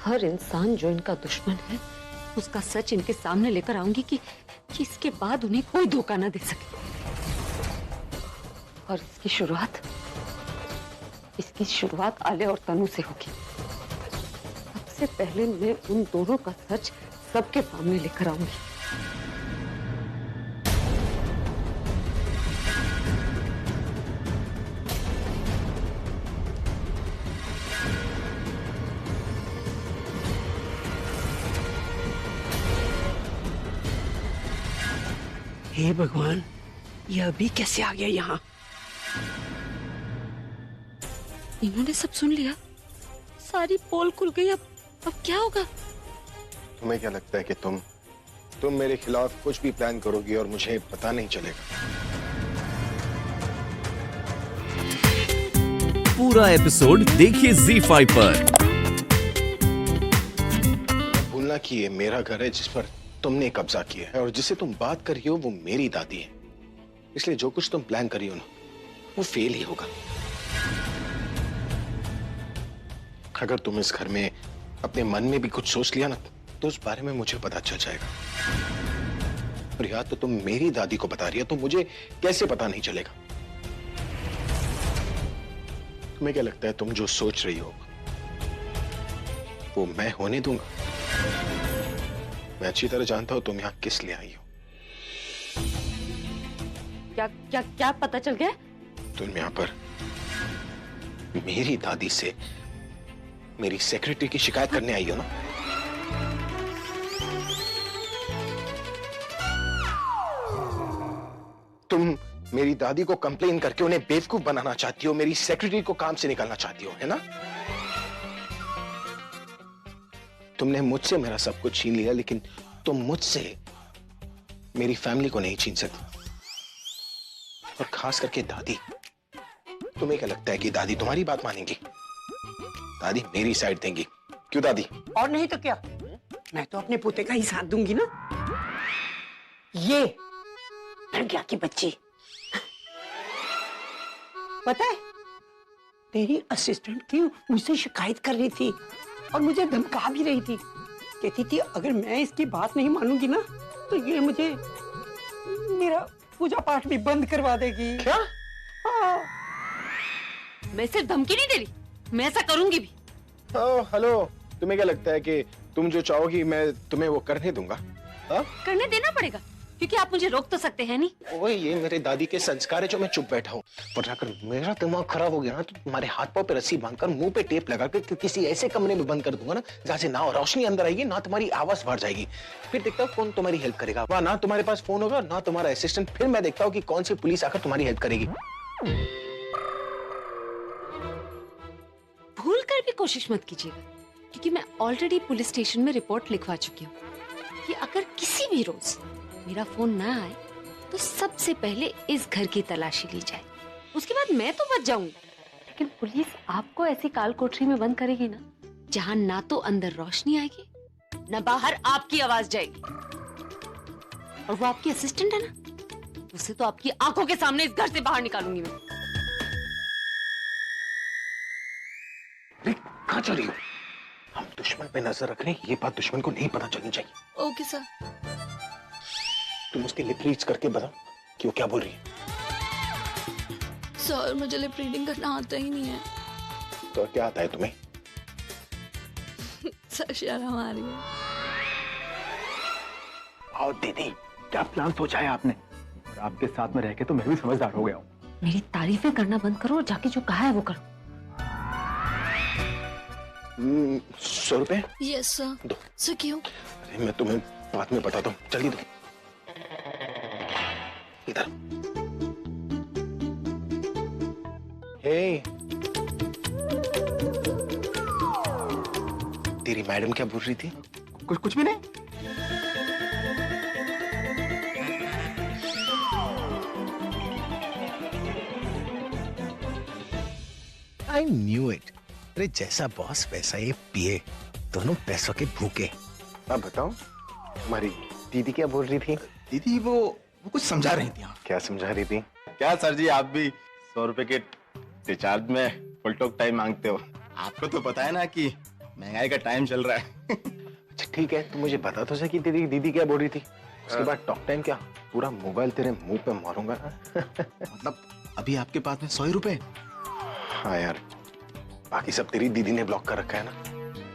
हर इंसान जो इनका दुश्मन है उसका सच इनके सामने लेकर आऊंगी कि इसके बाद उन्हें कोई धोखा ना दे सके। और इसकी शुरुआत आलिया और तनु से होगी। सबसे पहले मैं उन दोनों का सच सबके सामने लेकर आऊंगी। हे भगवान, ये अभी कैसे आ गया यहाँ? इन्होंने सब सुन लिया, सारी पोल खुल गई। अब क्या होगा? तुम्हें क्या लगता है कि तुम मेरे खिलाफ कुछ भी प्लान करोगी और मुझे पता नहीं चलेगा? पूरा एपिसोड देखिए ZEE5 पर। भूलना कि ये मेरा घर है जिस पर तुमने कब्जा किया है, और जिसे तुम बात कर रही हो वो मेरी दादी है। इसलिए जो कुछ तुम प्लान कर रही हो ना, वो फेल ही होगा। अगर तुम इस घर में अपने मन में भी कुछ सोच लिया ना, तो उस बारे में मुझे पता चल जाएगा। और या तो तुम मेरी दादी को बता रही हो, तो मुझे कैसे पता नहीं चलेगा? तुम्हें क्या लगता है तुम जो सोच रही हो वो मैं होने दूंगा? मैं अच्छी तरह जानता हूं तुम यहां किस लिए आई हो। क्या पता चल गया? तुम यहां पर मेरी दादी से मेरी सेक्रेटरी की शिकायत करने आई हो ना? तुम मेरी दादी को कंप्लेन करके उन्हें बेवकूफ बनाना चाहती हो, मेरी सेक्रेटरी को काम से निकालना चाहती हो, है ना? तुमने मुझसे मेरा सब कुछ छीन लिया, लेकिन तुम मुझसे मेरी फैमिली को नहीं छीन सकती। और खास करके दादी। तुम्हें क्या लगता है कि दादी तुम्हारी बात मानेंगी? दादी मेरी साइड देंगी, क्यों दादी? और नहीं तो क्या, मैं तो अपने पोते का ही साथ दूंगी ना। ये प्रज्ञा की बच्ची, पता है तेरी असिस्टेंट थी, मुझसे शिकायत कर रही थी और मुझे धमका भी रही थी। कहती थी अगर मैं इसकी बात नहीं मानूंगी ना तो ये मुझे मेरा पूजा पाठ भी बंद करवा देगी। क्या? हाँ। मैं सिर्फ धमकी नहीं दे रही, मैं ऐसा करूंगी भी। हेलो, तुम्हें क्या लगता है कि तुम जो चाहोगी मैं तुम्हें वो करने दूंगा? करने देना पड़ेगा, क्योंकि आप मुझे रोक तो सकते हैं नहीं। ओए, ये मेरे दादी के संस्कार है जो मैं चुप बैठा हूँ। वरना अगर मेरा दिमाग खराब हो गया ना, तो तुम्हारे हाथ पांव पे रस्सी बांधकर मुंह पे टेप लगाकर किसी ऐसे कमरे में बंद कर दूंगा ना, जहाँ से ना रोशनी अंदर आएगी ना तुम्हारी आवाज बाहर जाएगी। फिर देखता हूँ कौन तुम्हारी हेल्प करेगा। वहाँ ना तुम्हारे पास फोन होगा ना तुम्हारा असिस्टेंट। फिर मैं देखता हूँ कि कौन सी पुलिस आकर तुम्हारी हेल्प करेगी। भूल कर भी कोशिश मत कीजिएगा, क्योंकि मैं ऑलरेडी पुलिस स्टेशन में रिपोर्ट लिखवा चुकी हूँ कि अगर किसी भी रोज मेरा फोन ना आए तो सबसे पहले इस घर की तलाशी ली जाए। उसके बाद मैं तो बच जाऊंगी, लेकिन पुलिस आपको ऐसी काल कोठरी में बंद करेगी ना, जहां ना तो अंदर रोशनी आएगी ना बाहर आपकी आवाज जाएगी। और वो आपकी असिस्टेंट है ना, उसे तो आपकी आंखों के सामने इस घर से बाहर निकालूंगी मैं। कहाँ चल रही हो? हम दुश्मन पे नजर रख रहे हैं, ये बात दुश्मन को नहीं पता चलनी चाहिए। Okay sir. तुम उसके लिप रीड करके बताओ कि वो क्या बोल रही है। सर मुझे लिप रीडिंग करना आता ही नहीं है। तो क्या आता है तुम्हें? सर शर्म आ रही है। आओ दीदी, क्या प्लान सोचा है आपने? और आपके साथ में रह के तो मैं भी समझदार हो गया हूँ। मेरी तारीफें करना बंद करो और जाके जो कहा है वो करो। 100 रुपए? Yes sir. दो। सर क्यों? अरे मैं तुम्हें बाद में बताता हूँ, जल्दी दो। इधर। हे, तेरी मैडम क्या बोल रही थी? कुछ भी नहीं। I knew it. अरे जैसा बॉस वैसा ये पिए, दोनों पैसों के भूखे। अब बताओ, हमारी दीदी क्या बोल रही थी? दीदी वो कुछ समझा रही थी। क्या समझा रही थी? क्या सर जी, आप भी 100 रुपए के रिचार्ज में फुल टॉक टाइम मांगते हो? आपको तो पता है ना कि महंगाई का टाइम चल रहा है। अच्छा ठीक है, तू मुझे बता तो सही तेरी दीदी क्या बोल रही थी। उसके बाद टॉक टाइम क्या, पूरा मोबाइल तेरे मुंह पे मारूंगा। मतलब अभी आपके पास में 100 रुपए? हाँ यार, बाकी सब तेरी दीदी ने ब्लॉक कर रखा है ना,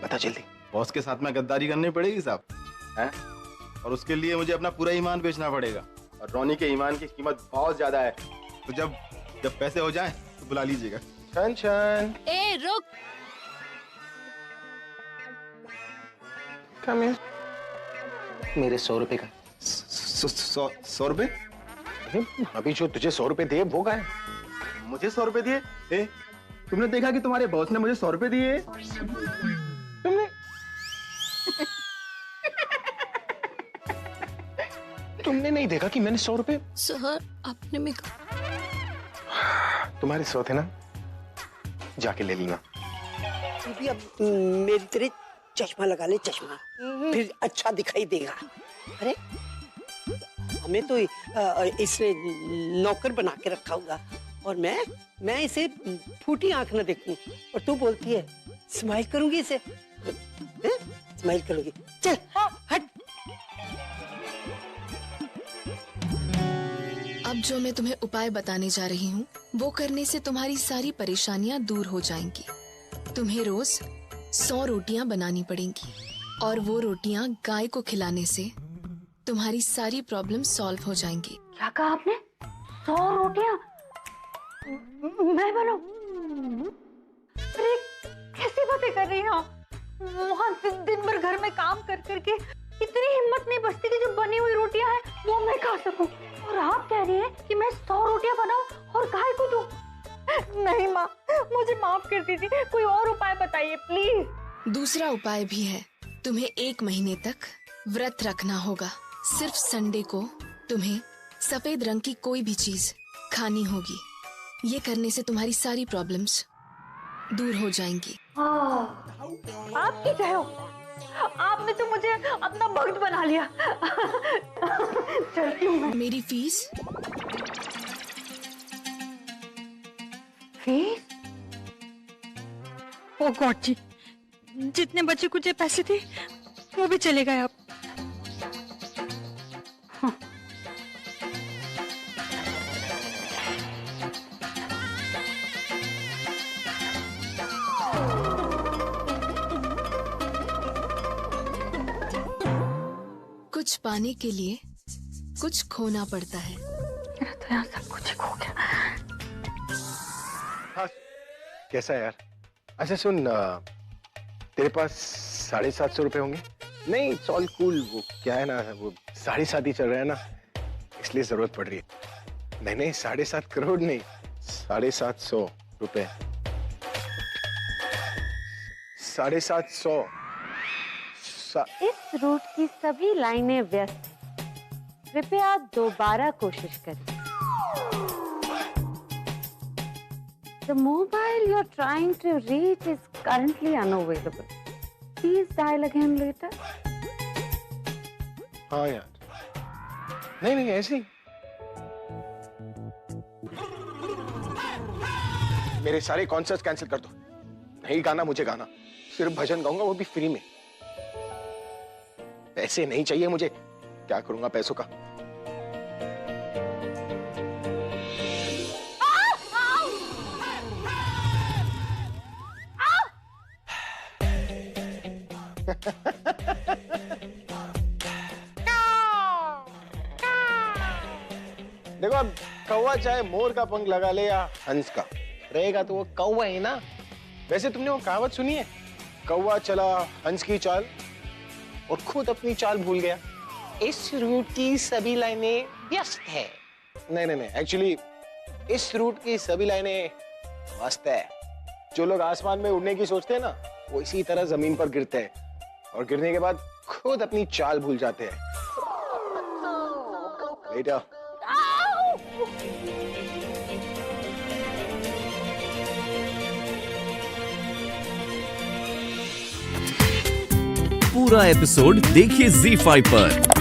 बता जल्दी। बॉस के साथ में गद्दारी करनी पड़ेगी साहब, हैं? और उसके लिए मुझे अपना पूरा ईमान बेचना पड़ेगा, और रोनी के ईमान की कीमत बहुत ज्यादा है। तो जब पैसे हो जाएं तो बुला लीजिएगा। छन छन, ए रुक, कम हियर। मेरे 100 रुपए का। 100 रुपए? अभी जो तुझे 100 रुपए दिए वो गए। मुझे 100 रुपए दिए? ए, तुमने देखा कि तुम्हारे बॉस ने मुझे 100 रुपए दिए? तुमने तुमने नहीं देखा कि मैंने 100 रुपए? सर आपने मेरे को तुम्हारे 100 थे ना, जाके ले लेना। भी अब मेरी तेरे चश्मा लगा ले, चश्मा फिर अच्छा दिखाई देगा। अरे हमें तो इसने नौकर बना के रखा होगा, और मैं इसे फूटी आंख न देखूं, और तू बोलती है स्माइल करूंगी इसे, स्माइल करूंगी। चल हट। अब जो मैं तुम्हें उपाय बताने जा रही हूँ वो करने से तुम्हारी सारी परेशानियाँ दूर हो जाएंगी। तुम्हें रोज 100 रोटियाँ बनानी पड़ेंगी, और वो रोटियाँ गाय को खिलाने से तुम्हारी सारी प्रॉब्लम सॉल्व हो जाएंगी। क्या कहा आपने? 100 रोटियां मैं बनाऊं? अरे कैसी बातें कर रही हैं आप? वहाँ दिन भर घर में काम कर करके इतनी हिम्मत नहीं बचती कि जो बनी हुई रोटियां हैं वो मैं खा सकूं, और आप कह रही हैं कि मैं 100 रोटियां बनाऊं और गाय को दूं? नहीं माँ, मुझे माफ कर दीजिए, कोई और उपाय बताइए प्लीज। दूसरा उपाय भी है, तुम्हें 1 महीने तक व्रत रखना होगा। सिर्फ संडे को तुम्हें सफेद रंग की कोई भी चीज खानी होगी। ये करने से तुम्हारी सारी प्रॉब्लम्स दूर हो जाएंगी। आपकी जय हो, आपने तो मुझे अपना भक्त बना लिया। चलती हूँ मैं। मेरी फीस? फीस? ओ गॉड जी, जितने बचे कुछ पैसे थे वो भी चले गए। अब कुछ पाने के लिए कुछ खोना पड़ता है। मेरा तो यहाँ सब कुछ ही खो गया। हाँ, कैसा है यार? अच्छा सुन, तेरे पास 750 रुपए होंगे? नहीं, इट्स ऑल कूल। वो क्या है ना, वो 7.5 चल रहा है ना, इसलिए जरूरत पड़ रही है। नहीं 7.5 करोड़ नहीं, 750 रुपए। 750। इस रूट की सभी लाइनें व्यस्त हैं। कृपया दोबारा कोशिश करें। The mobile you're trying to reach is currently unavailable. Please dial again later. हाँ यार, नहीं ऐसे ही। मेरे सारे कॉन्सर्ट्स कैंसिल कर दो। नहीं गाना मुझे गाना, सिर्फ भजन गाऊंगा, वो भी फ्री में। पैसे नहीं चाहिए मुझे, क्या करूंगा पैसों का? देखो, अब कौवा चाहे मोर का पंख लगा ले या हंस का, रहेगा तो वो कौवा ही ना। वैसे तुमने वो कहावत सुनी है, कौवा चला हंस की चाल और खुद अपनी चाल भूल गया। इस रूट की सभी लाइनें व्यस्त है। नहीं, एक्चुअली इस रूट की सभी लाइनें मस्त है। जो लोग आसमान में उड़ने की सोचते हैं ना, वो इसी तरह जमीन पर गिरते हैं, और गिरने के बाद खुद अपनी चाल भूल जाते हैं। बेटा पूरा एपिसोड देखिए ZEE5 पर।